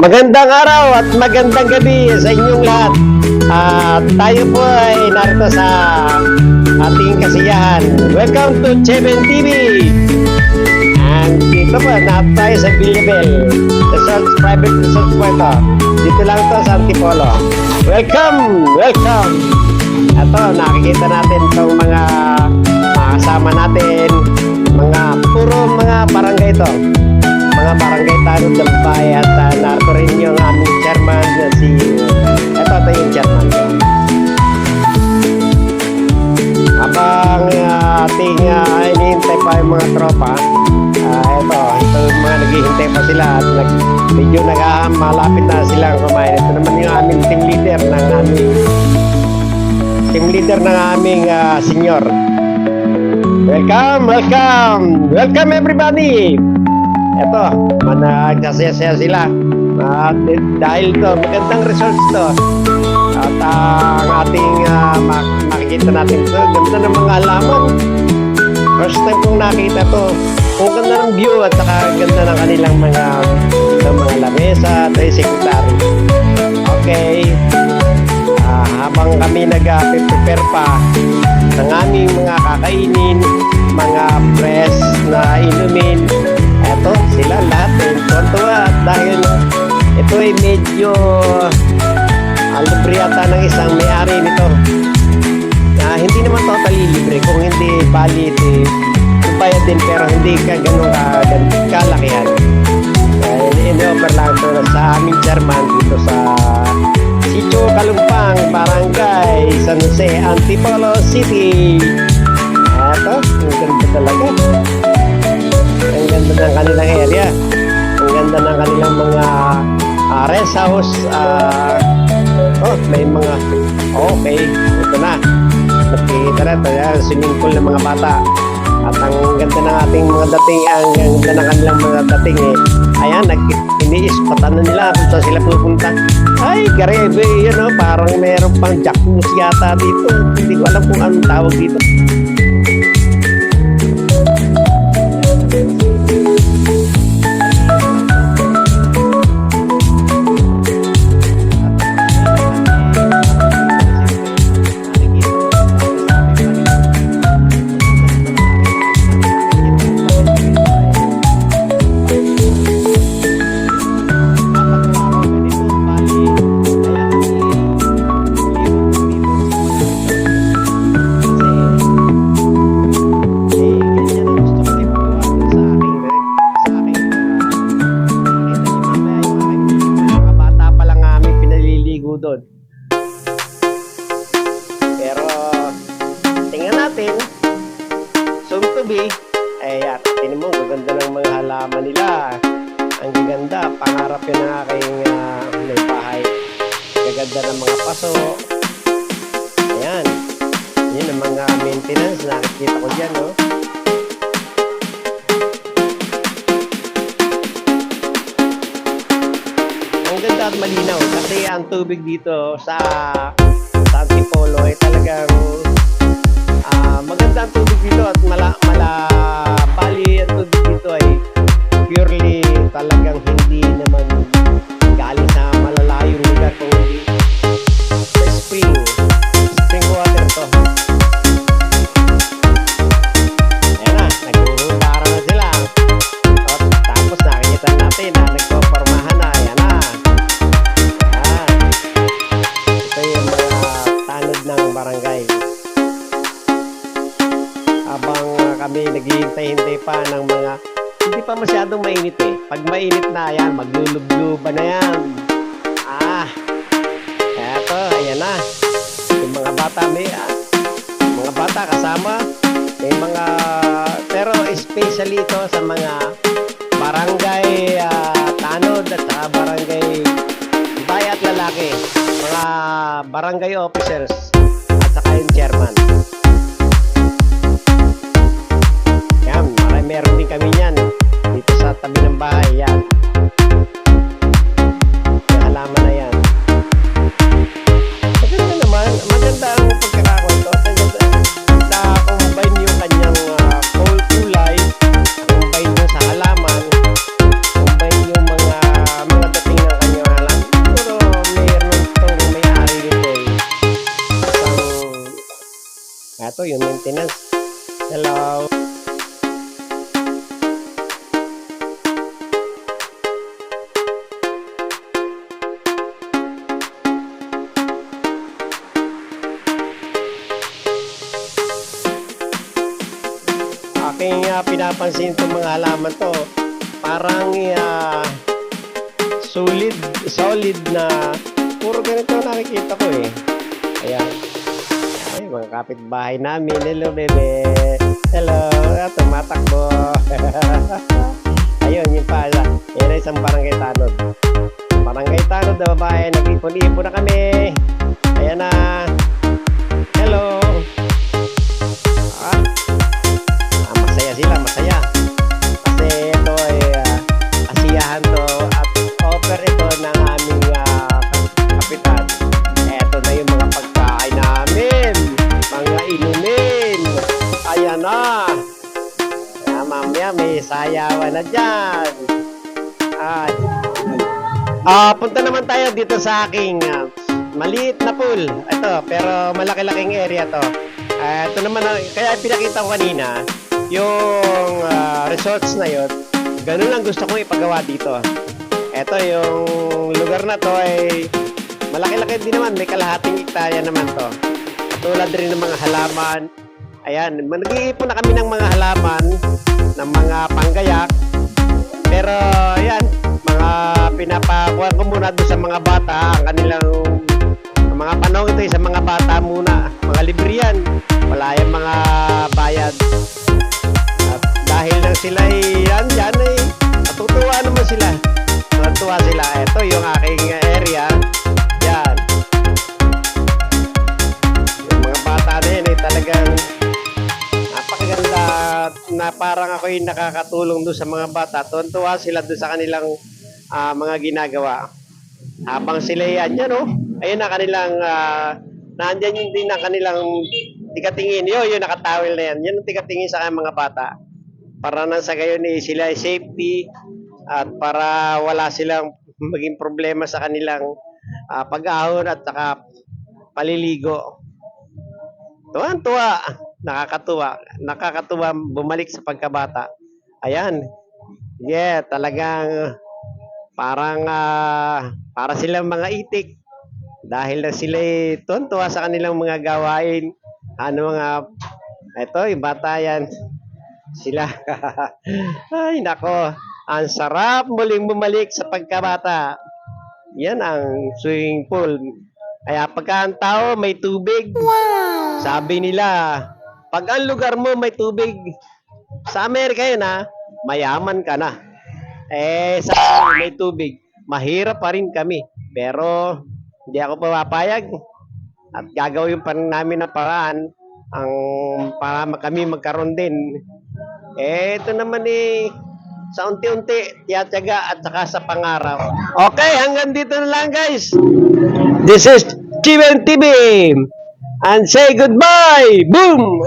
Magandang araw at magandang gabi sa inyong lahat. Tayo po ay narito sa ating kasiyahan. Welcome to Cheven TV. And dito po, narito tayo sa Billabel. Private resort po ito. Dito lang to sa Antipolo. Welcome! Welcome! Ito, nakikita natin itong mga kasama natin. Puro mga barangay ito. Mga barangay Tanod Dampay at narito rin yung aming chairman na si ito yung chairman ko. Habang ating inihintay pa yung mga tropa, ito yung mga naghihintay pa sila at medyo malapit na silang kumain. Ito naman yung aming team leader ng aming senior. Welcome everybody. Ito, nagsasaya sila. Dahil to, magandang resorts to. At ang ating makikita natin ito, ganda ng mga halaman. First time kong nakita to. Kung ganda ng view at saka ganda ng kanilang mga lamesa at secretary. Okay. Habang kami nag-prepare pa ng aming mga kakainin, mga press na inumin, eto sila lahat tuwa dahil ito ay medyo libre yata ng isang may-ari nito. Hindi naman totally libre, kung hindi bali bayad din pero hindi ka ganun kalakihan. In-offer lang ito sa aming chairman dito sa Sitio Kalumpang, Barangay San Jose, Antipolo City. Eto, ang ganda talaga. Ang ganda ng kanilang area. Ang ganda ng kanilang mga rest house. May mga okay, ito na. Nakikita na ito, swimming pool ng mga bata. At ang ganda ng ating mga dating, ang ganda ng kanilang mga dating ayan, iniispatan na nila kung saan sila pupunta. Ay, garebe, parang meron pang jacuzzi yata dito. Hindi ko alam kung anong tawag dito. Doon. Pero tingnan natin, soon to be, tingnan mo, gaganda ng mga halaman nila. Ang gaganda, pangarap yun ng aking may bahay. Gaganda ng mga paso. Ayan, yun ang mga maintenance na nakikita ko dyan, no? Ang ganda at malinaw kasi ang tubig dito sa Antipolo ay talagang maganda ang tubig dito at bali ang tubig dito ay purely talagang hindi naman galing sa malalayong lugar kung hindi sa spring water to. Ayan na, naghuhubara na sila. Tapos nakikita natin na nagpaparmahan na. Ayan na. Ng barangay. Habang kami naghihintay-hintay pa ng mga hindi pa masyadong mainit pag mainit na yan, maglulubluban na yan. Eto, ayan na. Yung mga bata mga bata kasama may mga, pero especially ito sa mga barangay Tanod at saka barangay babae at lalaki, mga barangay officers at saka yung chairman. Yan, meron din kami yan dito sa tabi ng bahay. Yan, yung halaman na yan. Maganda naman, maganda ang pagkakakwento. Na-combine yung kanyang kulay, combine yung sa halaman, combine yung mga yung maintenance. Hello. Aking pinapansin itong mga halaman to, parang solid na puro ganito nakikita ko eh. Ayan. Ay, mga kapitbahay namin. Hello, bebe. Hello. Tumatakbo. Ayun, yung pala. Yan ay isang barangay tanod. Barangay tanod na babae. Nag-ipon-ipon na kami. Ayan na. Hello. Masaya sila, masaya. Kasi ito ay asiyahan to at offer ito ng aming kapitan. Eto na yung mga pagkain namin, mga inumin. Ayan na. Mamaya may sayawan na dyan. Punta naman tayo dito sa aking maliit na pool. Ito, pero malaki-laking area to. Ito naman, kaya pinakita ko kanina, yung resorts na yun, ganun lang gusto kong ipagawa dito. Ito, yung lugar na to ay malaki-laki din naman, may kalahating hektarya naman to. Katulad rin ng mga halaman. Ayan, nag-iipon na kami ng mga halaman, ng mga panggayak. Pero, ayan, mga pinapakuha ko muna doon sa mga bata, ang kanilang mga panahon ito sa mga bata muna. Mga libre yan. Wala yung mga bayad. At dahil lang sila yan ay natutuwa naman sila. Natutuwa sila. Ito yung aking area. Yan. Yung mga bata na yan ay talagang napakaganda na parang ako yung nakakatulong doon sa mga bata. Tuwan-tuwa sila doon sa kanilang mga ginagawa. Habang sila yan, ayun na kanilang nandyan yun din ang kanilang tigatingin. Yung nakatawil na yan. Yan ang tigatingin sa mga bata. Para nang sa gayon sila ay safety at para wala silang maging problema sa kanilang pag-ahon at saka paliligo. Tuwan-tuwa. Nakakatuwa bumalik sa pagkabata. Ayan. Yeah, talagang parang para silang mga itik. Dahil na sila tuwan-tuwa sa kanilang mga gawain. Ito, yung bata yan. Sila. Ay, nako. Ang sarap muling bumalik sa pagkabata. Yan ang swimming pool. Kaya pagka ang tao may tubig, sabi nila, pag ang lugar mo may tubig, sa Amerika yun mayaman ka na. Sa may tubig, mahirap pa rin kami. Pero, hindi ako papayag at gagawin pa namin ng paraan para kami magkaroon din. Ito naman sa unti-unti, tiyatyaga at saka sa pangarap. Okay, hanggang dito na lang guys. This is Steven TV and say goodbye. Boom!